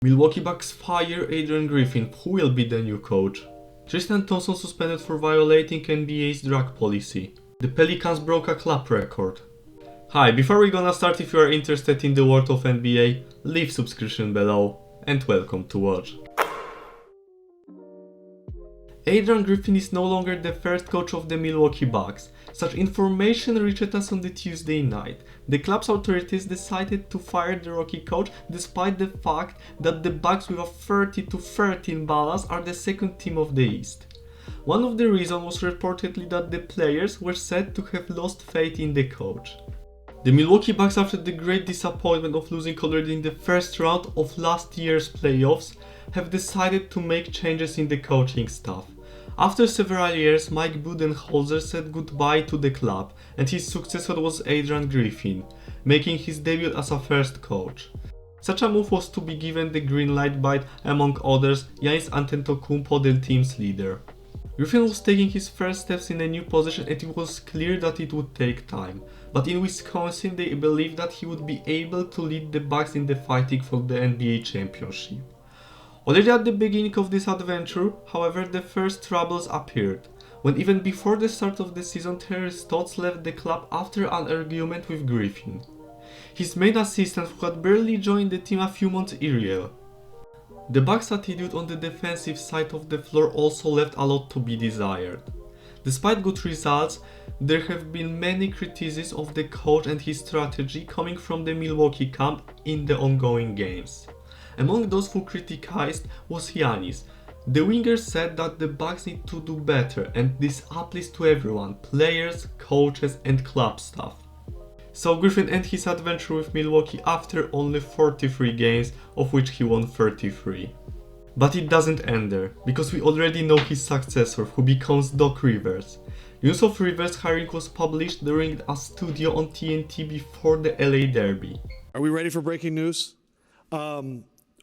Milwaukee Bucks fire Adrian Griffin, who will be the new coach. Tristan Thompson suspended for violating NBA's drug policy. The Pelicans broke a club record. Hi, before we gonna start, if you are interested in the world of NBA, leave subscription below and welcome to watch. Adrian Griffin is no longer the first coach of the Milwaukee Bucks. Such information reached us on the Tuesday night. The club's authorities decided to fire the rookie coach despite the fact that the Bucks with a 30-13 balance are the second team of the East. One of the reasons was reportedly that the players were said to have lost faith in the coach. The Milwaukee Bucks, after the great disappointment of losing already in the first round of last year's playoffs, have decided to make changes in the coaching staff. After several years, Mike Budenholzer said goodbye to the club, and his successor was Adrian Griffin, making his debut as a first coach. Such a move was to be given the green light by, among others, Giannis Antetokounmpo, the team's leader. Griffin was taking his first steps in a new position, and it was clear that it would take time. But in Wisconsin, they believed that he would be able to lead the Bucks in the fighting for the NBA championship. Already at the beginning of this adventure, however, the first troubles appeared, when even before the start of the season, Terry Stotts left the club after an argument with Griffin, his main assistant who had barely joined the team a few months earlier. The Bucks' attitude on the defensive side of the floor also left a lot to be desired. Despite good results, there have been many criticisms of the coach and his strategy coming from the Milwaukee camp in the ongoing games. Among those who criticized was Giannis. The winger said that the Bucks need to do better, and this applies to everyone, players, coaches and club staff. So Griffin ended his adventure with Milwaukee after only 43 games, of which he won 33. But it doesn't end there, because we already know his successor, who becomes Doc Rivers. News of Rivers' hiring was published during a studio on TNT before the LA Derby. Are we ready for breaking news?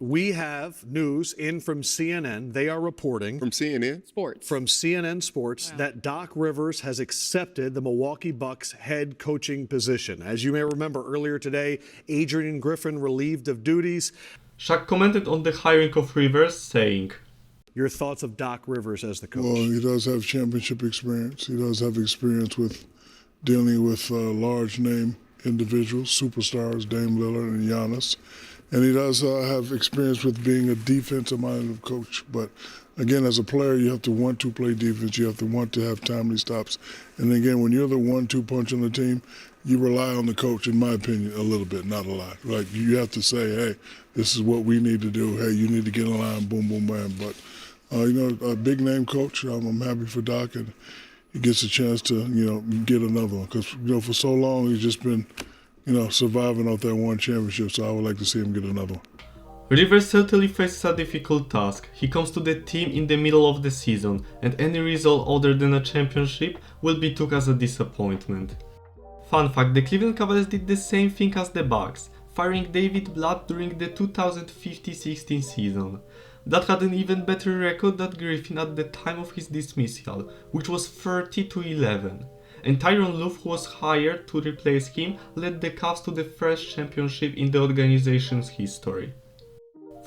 We have news in from CNN. They are reporting From CNN? from CNN Sports that Doc Rivers has accepted the Milwaukee Bucks head coaching position. As you may remember, earlier today, Adrian Griffin relieved of duties. Shaq commented on the hiring of Rivers, saying, Your thoughts of Doc Rivers as the coach? Well, he does have championship experience. He does have experience with dealing with large name individuals, superstars, Dame Lillard and Giannis. And he does have experience with being a defensive-minded coach. But again, as a player, you have to want to play defense. You have to want to have timely stops. And again, when you're the 1-2 punch on the team, you rely on the coach, in my opinion, a little bit, not a lot. Like, you have to say, hey, this is what we need to do. Hey, you need to get in line, boom, boom, bam. But, a big-name coach, I'm happy for Doc, and he gets a chance to, get another one. Because, for so long, he's just been, surviving off that one championship, so I would like to see him get another one. Rivers certainly faces a difficult task. He comes to the team in the middle of the season, and any result other than a championship will be took as a disappointment. Fun fact, the Cleveland Cavaliers did the same thing as the Bucks, firing David Blatt during the 2015-16 season. That had an even better record than Griffin at the time of his dismissal, which was 30-11. And Tyronn Lue, who was hired to replace him, led the Cavs to the first championship in the organization's history.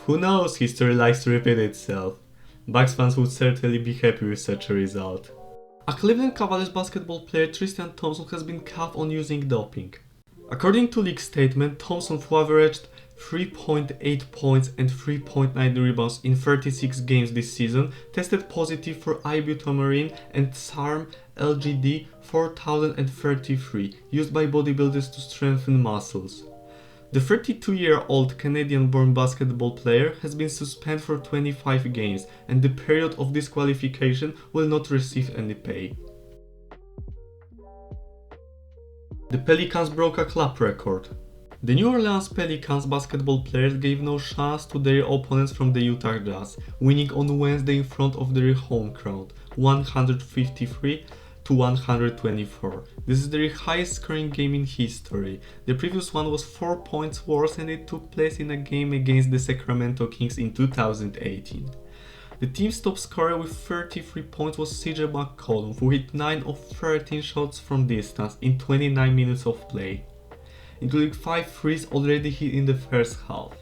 Who knows, history likes to repeat itself. Bucks fans would certainly be happy with such a result. A Cleveland Cavaliers basketball player, Tristan Thompson, has been caught on using doping. According to league statement, Thompson, who averaged 3.8 points and 3.9 rebounds in 36 games this season, tested positive for ibutamorin and SARM LGD 4033, used by bodybuilders to strengthen muscles. The 32-year-old Canadian-born basketball player has been suspended for 25 games, and the period of disqualification will not receive any pay. The Pelicans broke a club record. The New Orleans Pelicans basketball players gave no chance to their opponents from the Utah Jazz, winning on Wednesday in front of their home crowd, 153-124. This is their highest scoring game in history. The previous one was 4 points worse, and it took place in a game against the Sacramento Kings in 2018. The team's top scorer with 33 points was CJ McCollum, who hit 9 of 13 shots from distance in 29 minutes of play, including 5 threes already hit in the first half.